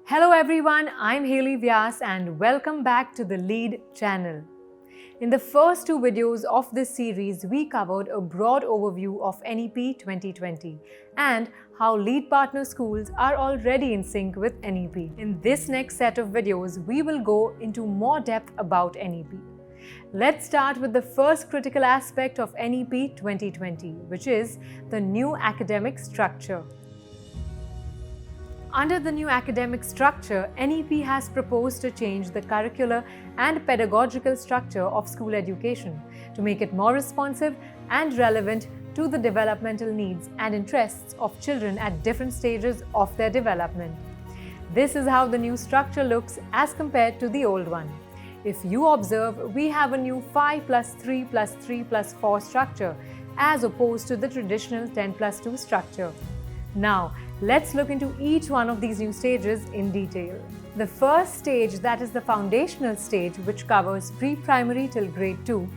Hello everyone, I'm Haley Vyas and welcome back to the LEAD channel. In the first two videos of this series, we covered a broad overview of NEP 2020 and how LEAD partner schools are already in sync with NEP. In this next set of videos, we will go into more depth about NEP. Let's start with the first critical aspect of NEP 2020, which is the new academic structure. Under the new academic structure, NEP has proposed to change the curricular and pedagogical structure of school education to make it more responsive and relevant to the developmental needs and interests of children at different stages of their development. This is how the new structure looks as compared to the old one. If you observe, we have a new 5+3+3+4 structure as opposed to the traditional 10+2 structure. Now, let's look into each one of these new stages in detail. The first stage, that is the foundational stage, which covers pre-primary till grade 2,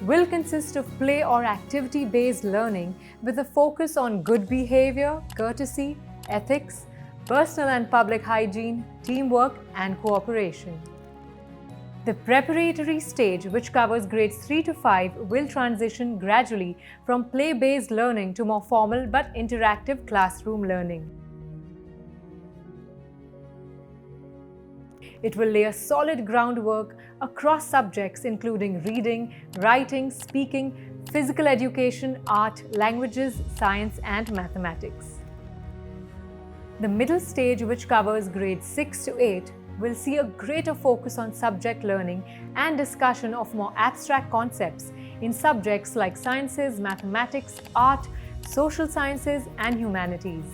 will consist of play or activity-based learning with a focus on good behavior, courtesy, ethics, personal and public hygiene, teamwork, and cooperation. The preparatory stage, which covers grades 3 to 5, will transition gradually from play-based learning to more formal but interactive classroom learning. It will lay a solid groundwork across subjects including reading, writing, speaking, physical education, art, languages, science, and mathematics. The middle stage, which covers grades 6 to 8, will see a greater focus on subject learning and discussion of more abstract concepts in subjects like sciences, mathematics, art, social sciences, and humanities.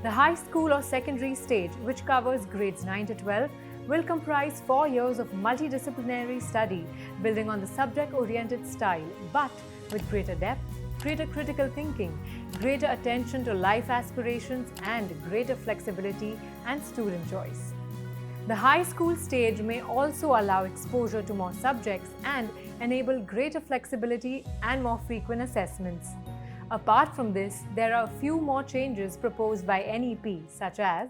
The high school or secondary stage, which covers grades 9 to 12, will comprise 4 years of multidisciplinary study building on the subject-oriented style, but with greater depth, greater critical thinking, greater attention to life aspirations, and greater flexibility and student choice. The high school stage may also allow exposure to more subjects and enable greater flexibility and more frequent assessments. Apart from this, there are a few more changes proposed by NEP, such as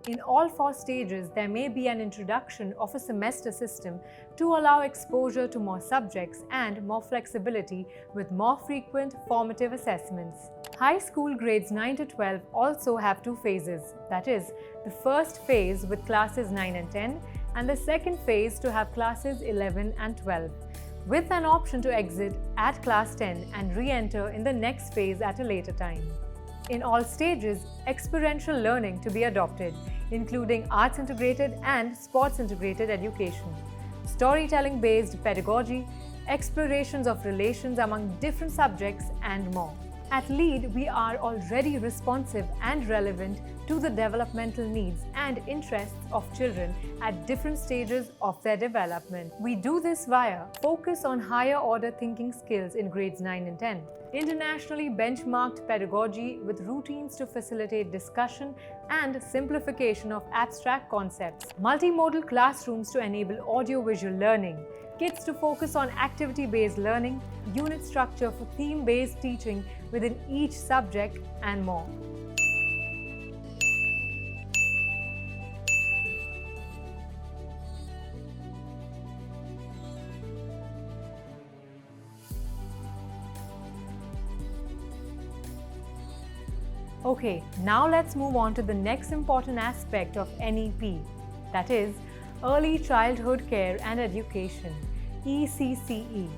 in all 4 stages, there may be an introduction of a semester system to allow exposure to more subjects and more flexibility with more frequent formative assessments. High school grades 9 to 12 also have 2 phases, that is, the first phase with classes 9 and 10 and the second phase to have classes 11 and 12, with an option to exit at class 10 and re-enter in the next phase at a later time. In all stages, experiential learning to be adopted, including arts-integrated and sports-integrated education, storytelling-based pedagogy, explorations of relations among different subjects, and more. At LEAD, we are already responsive and relevant to the developmental needs and interests of children at different stages of their development. We do this via focus on higher order thinking skills in grades 9 and 10, internationally benchmarked pedagogy with routines to facilitate discussion and simplification of abstract concepts, multimodal classrooms to enable audio-visual learning, kids to focus on activity-based learning, unit structure for theme-based teaching within each subject, and more. Okay, now let's move on to the next important aspect of NEP, that is, Early Childhood Care and Education, ECCE.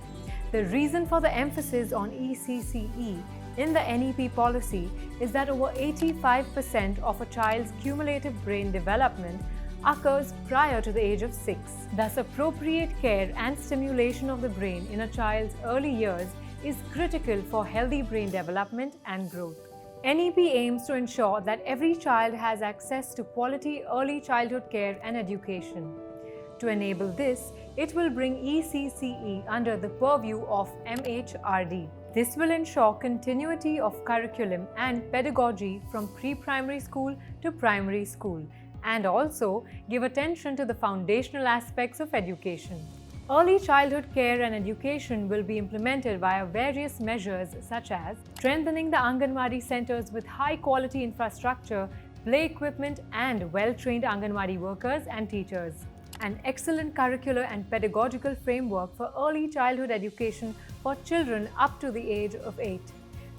The reason for the emphasis on ECCE in the NEP policy is that over 85% of a child's cumulative brain development occurs prior to the age of 6. Thus, appropriate care and stimulation of the brain in a child's early years is critical for healthy brain development and growth. NEP aims to ensure that every child has access to quality early childhood care and education. To enable this, it will bring ECCE under the purview of MHRD. This will ensure continuity of curriculum and pedagogy from pre-primary school to primary school, and also give attention to the foundational aspects of education. Early childhood care and education will be implemented via various measures such as strengthening the Anganwadi centers with high-quality infrastructure play equipment and well-trained Anganwadi workers and teachers. An excellent curricular and pedagogical framework for early childhood education for children up to the age of 8,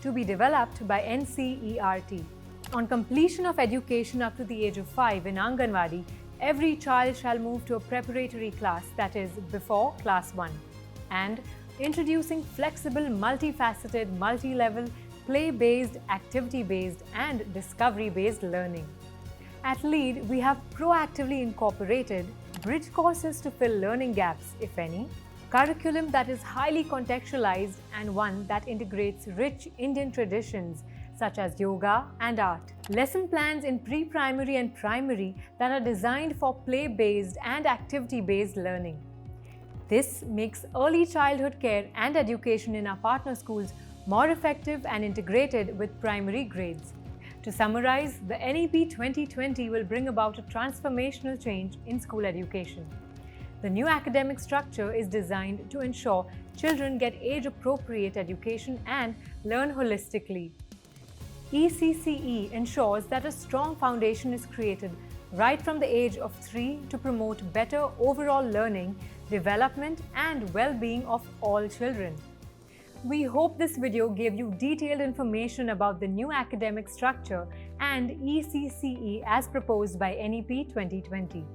to be developed by NCERT. On completion of education up to the age of 5 in Anganwadi, every child shall move to a preparatory class, that is, before class 1, and introducing flexible, multifaceted, multi-level, play-based, activity-based and discovery-based learning. At LEAD, we have proactively incorporated bridge courses to fill learning gaps, if any, curriculum that is highly contextualized and one that integrates rich Indian traditions such as yoga and art. Lesson plans in pre-primary and primary that are designed for play-based and activity-based learning. This makes early childhood care and education in our partner schools more effective and integrated with primary grades. To summarize, the NEP 2020 will bring about a transformational change in school education. The new academic structure is designed to ensure children get age-appropriate education and learn holistically. ECCE ensures that a strong foundation is created right from the age of 3 to promote better overall learning, development and well-being of all children. We hope this video gave you detailed information about the new academic structure and ECCE as proposed by NEP 2020.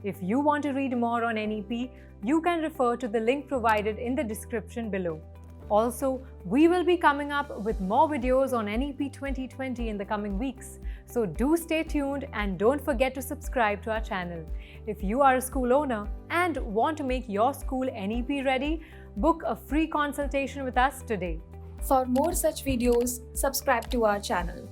If you want to read more on NEP, you can refer to the link provided in the description below. Also, we will be coming up with more videos on NEP 2020 in the coming weeks, so do stay tuned and don't forget to subscribe to our channel. If you are a school owner and want to make your school NEP ready, book a free consultation with us today. For more such videos, subscribe to our channel.